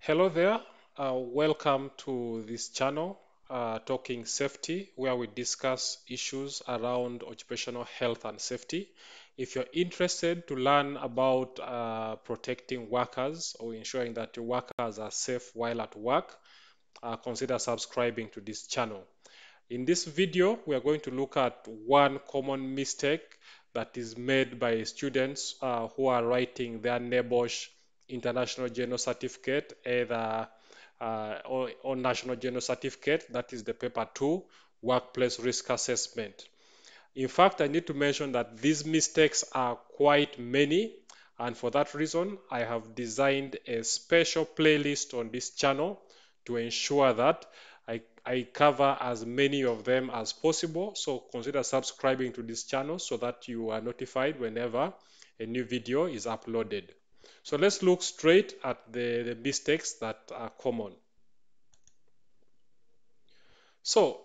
Hello there, welcome to this channel, Talking Safety, where we discuss issues around occupational health and safety. If you're interested to learn about protecting workers or ensuring that your workers are safe while at work, consider subscribing to this channel. In this video, we are going to look at one common mistake that is made by students who are writing their NEBOSH International General Certificate, either or National General Certificate, that is the paper 2, Workplace Risk Assessment. In fact, I need to mention that these mistakes are quite many, and for that reason, I have designed a special playlist on this channel to ensure that I cover as many of them as possible. So consider subscribing to this channel so that you are notified whenever a new video is uploaded. So let's look straight at the mistakes that are common. So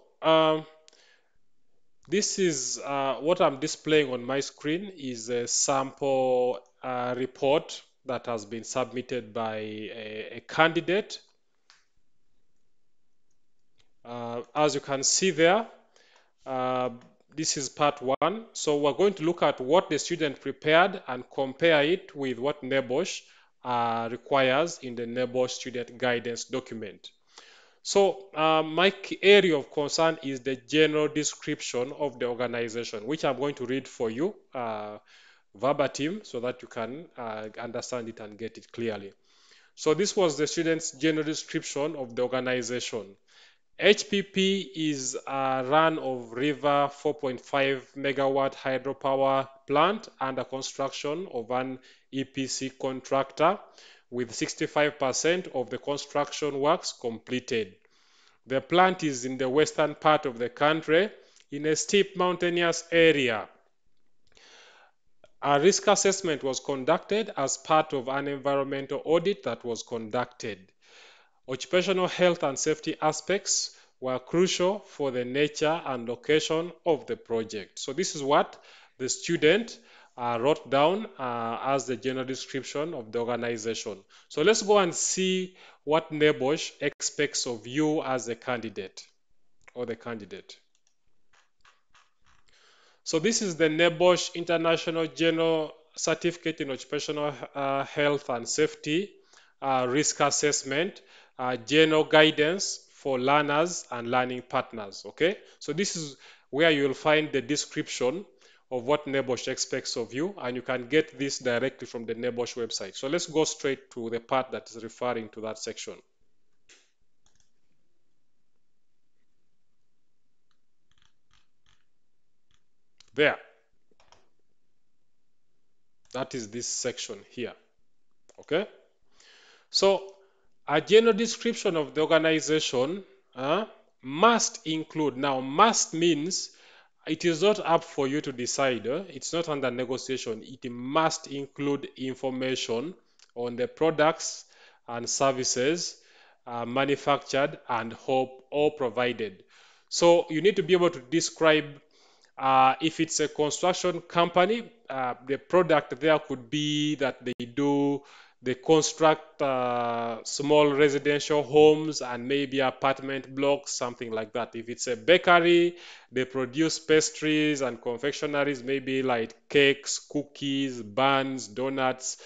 this is what I'm displaying on my screen is a sample report that has been submitted by a candidate. As you can see there, this is part 1. So we're going to look at what the student prepared and compare it with what NEBOSH requires in the NEBOSH Student Guidance document. So my area of concern is the general description of the organization, which I'm going to read for you verbatim so that you can understand it and get it clearly. So this was the student's general description of the organization. HPP is a run of river 4.5 megawatt hydropower plant under construction of an EPC contractor with 65% of the construction works completed. The plant is in the western part of the country in a steep mountainous area. A risk assessment was conducted as part of an environmental audit that was conducted. Occupational health and safety aspects were crucial for the nature and location of the project. So this is what the student wrote down as the general description of the organization. So let's go and see what NEBOSH expects of you as a candidate or the candidate. So this is the NEBOSH International General Certificate in Occupational Health and Safety Risk Assessment General Guidance for learners and learning partners. Okay, so this is where you'll find the description of what NEBOSH expects of you, and you can get this directly from the NEBOSH website. So let's go straight to the part that is referring to that section. There. That is this section here. Okay. So a general description of the organization must include. Now, must means it is not up for you to decide. It's not under negotiation. It must include information on the products and services manufactured and or provided. So you need to be able to describe if it's a construction company, the product there could be that they construct small residential homes and maybe apartment blocks, something like that. If it's a bakery, they produce pastries and confectionaries, maybe like cakes, cookies, buns, donuts,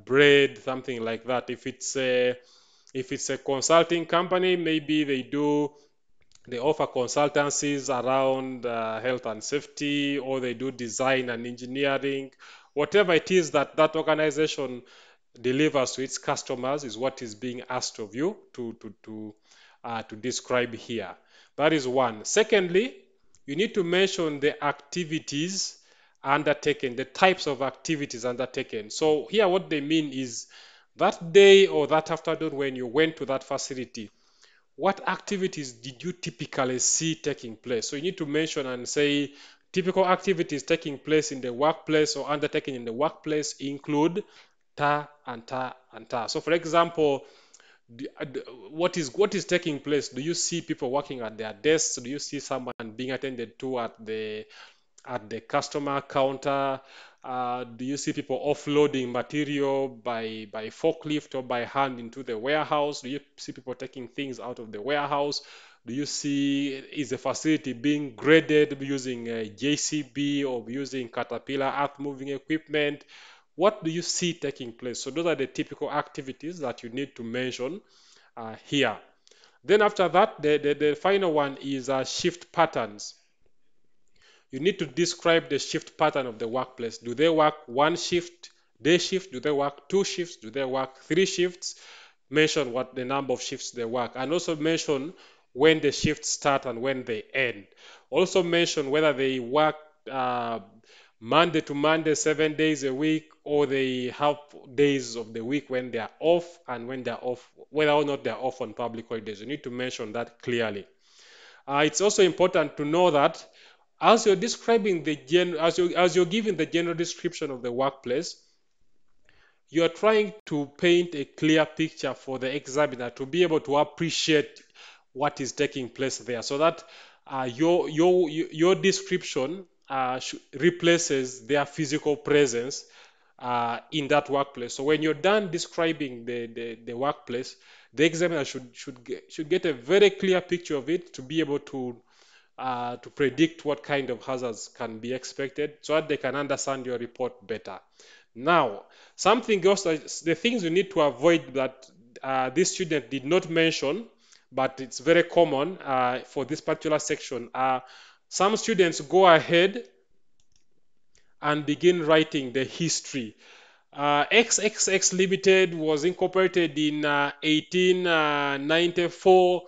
bread, something like that. If it's a consulting company, maybe they offer consultancies around health and safety, or they do design and engineering. Whatever it is that that organization delivers to its customers is what is being asked of you to describe here. That is one. Secondly, you need to mention the activities undertaken, the types of activities undertaken. So here what they mean is that day or that afternoon when you went to that facility, what activities did you typically see taking place? So you need to mention and say typical activities taking place in the workplace or undertaken in the workplace include ta and ta and ta. So for example, what is taking place? Do you see people working at their desks? Do you see someone being attended to at the customer counter? Do you see people offloading material by forklift or by hand into the warehouse? Do you see people taking things out of the warehouse? Do you see, is the facility being graded using JCB or using Caterpillar earth moving equipment? What do you see taking place? So those are the typical activities that you need to mention here. Then after that, the final one is shift patterns. You need to describe the shift pattern of the workplace. Do they work one shift, day shift? Do they work two shifts? Do they work three shifts? Mention what the number of shifts they work, and also mention when the shifts start and when they end. Also mention whether they work uh, Monday to Monday, 7 days a week, or they have days of the week when they are off, and when they're off, whether or not they're off on public holidays. You need to mention that clearly. It's also important to know that as you're describing as you're giving the general description of the workplace, you are trying to paint a clear picture for the examiner to be able to appreciate what is taking place there, so that your description replaces their physical presence in that workplace. So when you're done describing the workplace, the examiner should get a very clear picture of it to be able to predict what kind of hazards can be expected, so that they can understand your report better. Now, something else, the things you need to avoid that this student did not mention, but it's very common for this particular section. Some students go ahead and begin writing the history. XXX Limited was incorporated in 1894,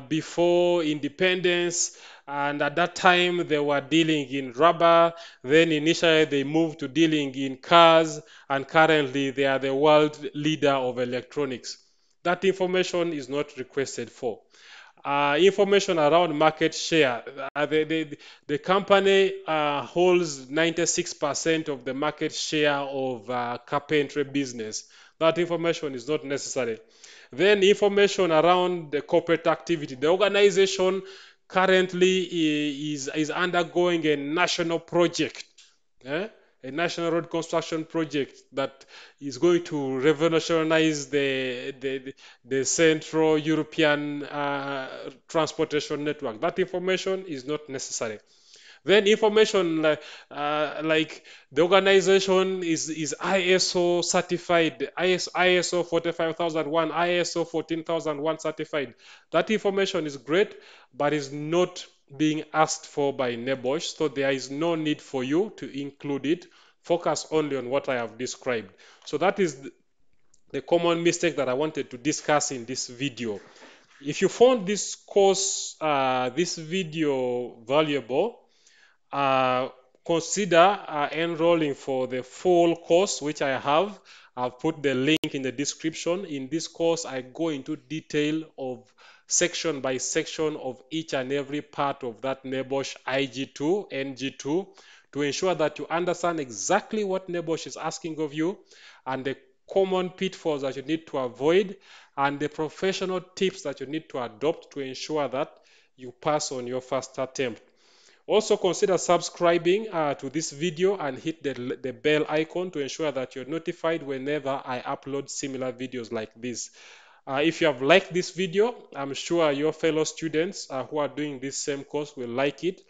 before independence, and at that time they were dealing in rubber. Then initially they moved to dealing in cars, and currently they are the world leader of electronics. That information is not requested for. Information around market share. The company holds 96% of the market share of carpentry business. That information is not necessary. Then information around the corporate activity. The organization currently is undergoing a national project. eh, a national road construction project that is going to revolutionize the Central European transportation network. That information is not necessary. Then information like the organization is ISO certified, ISO 45001, ISO 14001 certified. That information is great, but is not being asked for by NEBOSH, so there is no need for you to include it. Focus only on what I have described. So that is the common mistake that I wanted to discuss in this video. If you found this course, this video valuable, uh, consider enrolling for the full course, which I have. I've put the link in the description. In this course, I go into detail of section by section of each and every part of that NEBOSH IG2, NG2, to ensure that you understand exactly what NEBOSH is asking of you, and the common pitfalls that you need to avoid, and the professional tips that you need to adopt to ensure that you pass on your first attempt. Also consider subscribing to this video and hit the bell icon to ensure that you're notified whenever I upload similar videos like this. If you have liked this video, I'm sure your fellow students who are doing this same course will like it.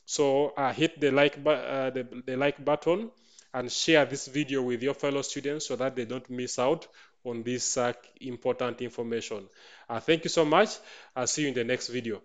So hit the like button and share this video with your fellow students so that they don't miss out on this important information. Thank you so much. I'll see you in the next video.